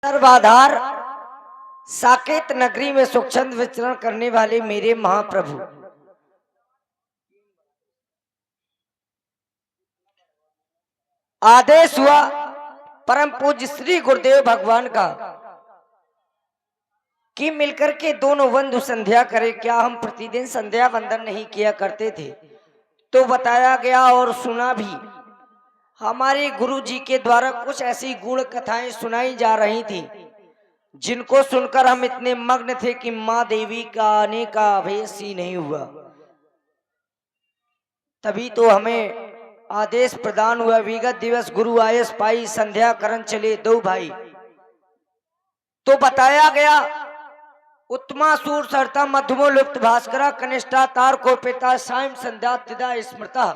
सर्वाधार साकेत नगरी में सुखचंद विचरण करने वाले मेरे महाप्रभु आदेश हुआ परम पूज्य श्री गुरुदेव भगवान का कि मिलकर के दोनों बंधु संध्या करें। क्या हम प्रतिदिन संध्या वंदन नहीं किया करते थे? तो बताया गया और सुना भी। हमारे गुरु जी के द्वारा कुछ ऐसी गुण कथाएं सुनाई जा रही थी जिनको सुनकर हम इतने मग्न थे कि मां देवी का आने का आवेश ही नहीं हुआ। तभी तो हमें आदेश प्रदान हुआ, विगत दिवस गुरु आयस पाई संध्या करन चले दो भाई। तो बताया गया उत्तमा सूर सरता मध्यमो लुप्त भास्करा कनिष्ठा तार को पिता सायं संध्या तिदा स्मृता।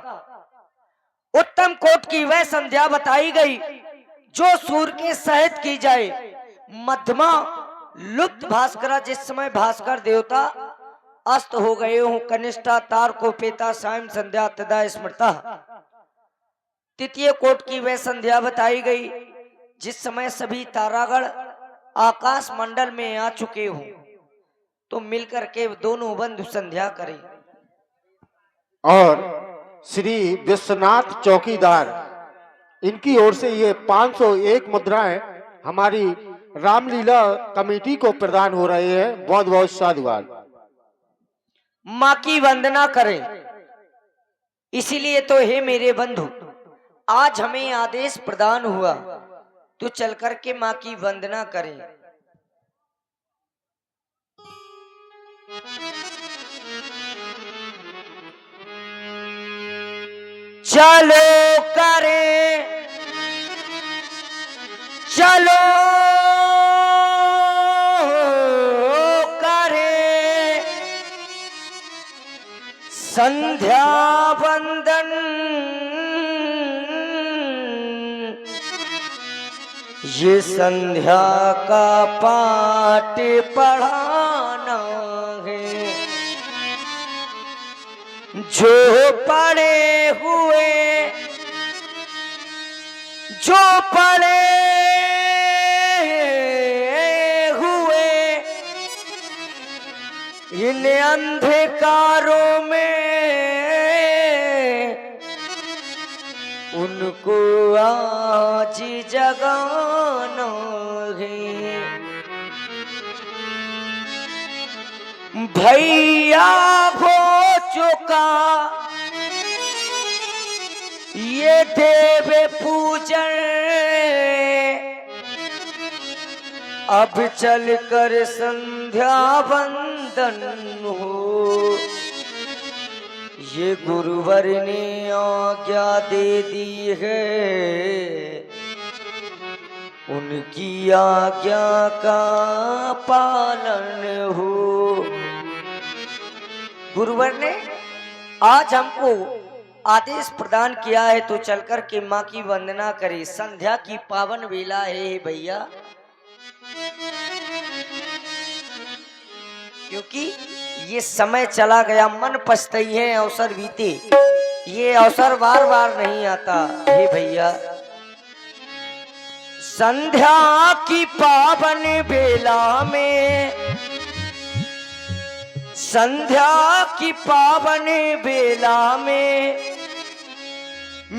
उत्तम कोट की वह संध्या बताई गई जो सूर के सहित की जाए। मध्यमा लुप्त भास्करा, जिस समय भास्कर देवता अस्त हो गए हों। कनिष्ठा तार को पेता सायं संध्या तदा स्मृता। तृतीय कोट की वह संध्या बताई गई जिस समय सभी तारागण आकाश मंडल में आ चुके हों। तो मिलकर के दोनों बंधु संध्या करें। और श्री विश्वनाथ चौकीदार, इनकी ओर से ये 501 मुद्राएं हमारी रामलीला कमेटी को प्रदान हो रहे हैं। बहुत बहुत साधुवाद। मां की वंदना करें। इसीलिए तो हे मेरे बंधु, आज हमें आदेश प्रदान हुआ तो चल कर के मां की वंदना करें। चलो करें, चलो करें संध्या वंदन। ये संध्या का पाठ पढ़ाना है, जो पढ़े हुए, जो पढ़े हुए इन अंधकारों में उनको आज जगाना है। भैया हो चुका ये देव पूजन, अब चल कर संध्या वंदन हो। ये गुरुवर ने आज्ञा दे दी है, उनकी आज्ञा का पालन हो। गुरुवर ने आज हमको आदेश प्रदान किया है तो चलकर के मां की वंदना करें। संध्या की पावन वेला है भैया, क्योंकि ये समय चला गया, मन पछताई है, अवसर बीते। ये अवसर बार बार नहीं आता हे भैया। संध्या की पावन बेला में, संध्या की पावन बेला में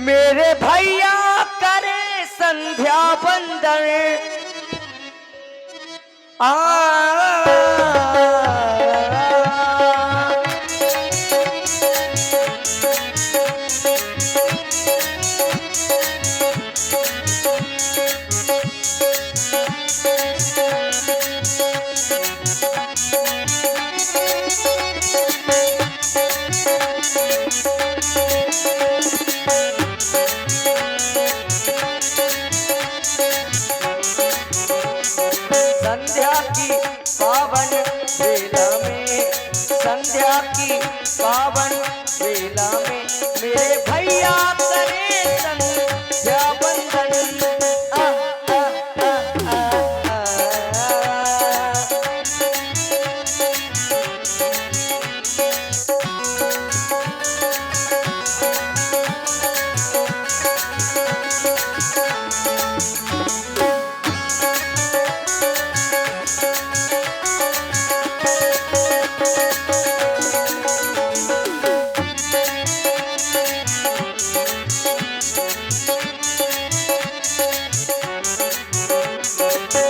मेरे भैया करे संध्या वंदन। संध्या की पावन बेला में, संध्या की पावन बेला में मेरे भैया करे संध्या वंदन।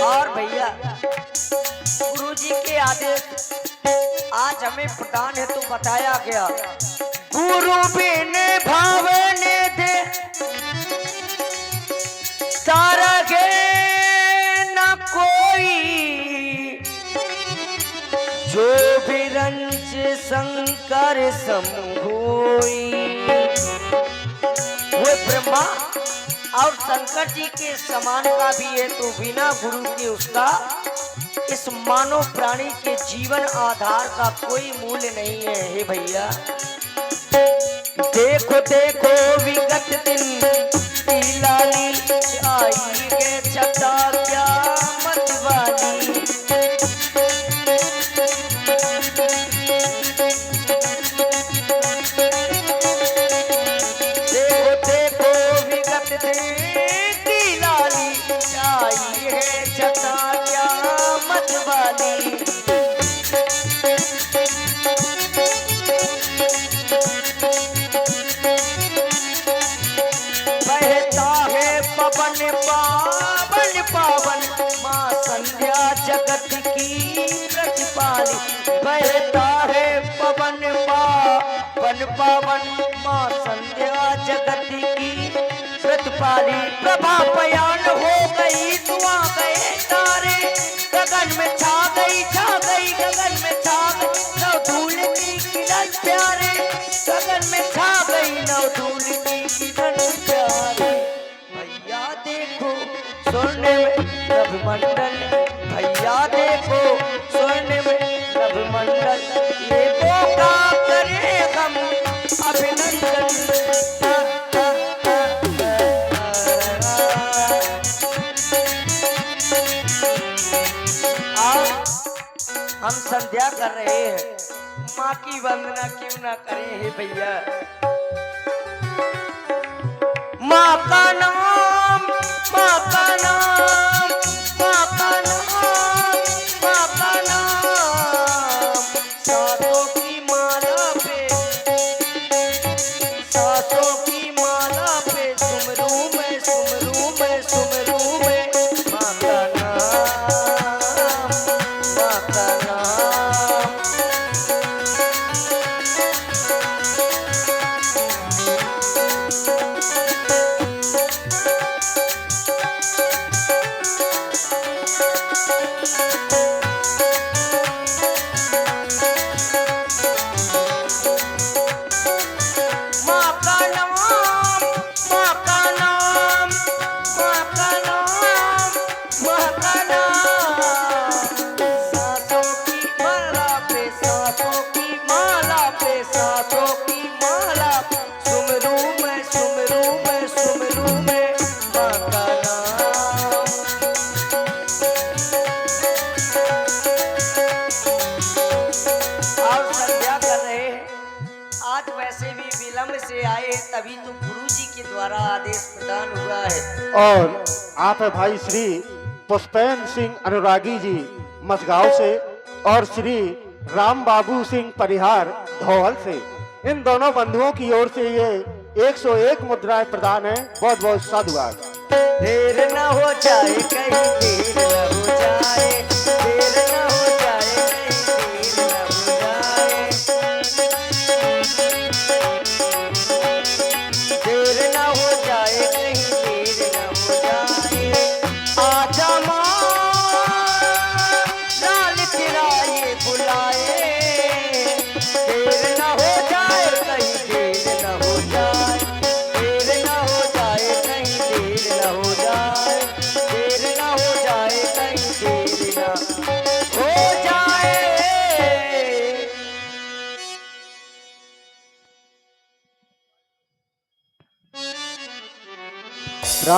और भैया गुरु जी के आदेश आज हमें प्रदान है तो बताया गया, गुरु बिन भावने दे तारा गे न कोई, जो भी रंज शंकर समहोई। वो ब्रह्मा और शंकर जी के समान का भी है, तो बिना गुरु के उसका इस मानव प्राणी के जीवन आधार का कोई मूल्य नहीं है। हे भैया देखो देखो विगत दिन की लाली आई गे छटा क्या मतवाली। देखो देखो विगत दिन की लाली आई है छटा क्या मतवाली। पवन पावन पावन माँ संध्या जगत की प्रतिपाली। बहता है पवन पावन पावन माँ संध्या जगत की प्रतिपाली। प्रभा पयान हो गई धुआं गए तारे, गगन में छा गई गगन में छा गई नव धूल की किरण प्यारे, गगन में छा गई नव धूल की किरण प्यारे। भैया देखो स्वर्ण में नभमंडल, भैया देखो स्वर्ण में नभमंडल, ये मौका करे हम अभिनंदन। हम संध्या कर रहे हैं, माँ की वंदना क्यों ना करें। हे भैया माँ का नाम, माँ का नाम, माँ का नाम, माँ का नाम, सातों की माला पे, सातों की माला पे सुमरू मैं सुमरू मैं सुमरू मैं माँ का नाम, माँ का नाम। से आए तभी तो गुरु जी के द्वारा आदेश प्रदान हुआ है। और आप है भाई श्री पुष्पेन सिंह अनुरागी जी मसगांव से और श्री राम बाबू सिंह परिहार धौल से, इन दोनों बंधुओं की ओर से ये 101 मुद्राएं प्रदान है। बहुत बहुत साधुवाद। देर न हो जाए कहीं, देर न हो जाए, देर न हो जाए कहीं, देर न हो जाए, देर न हो जाए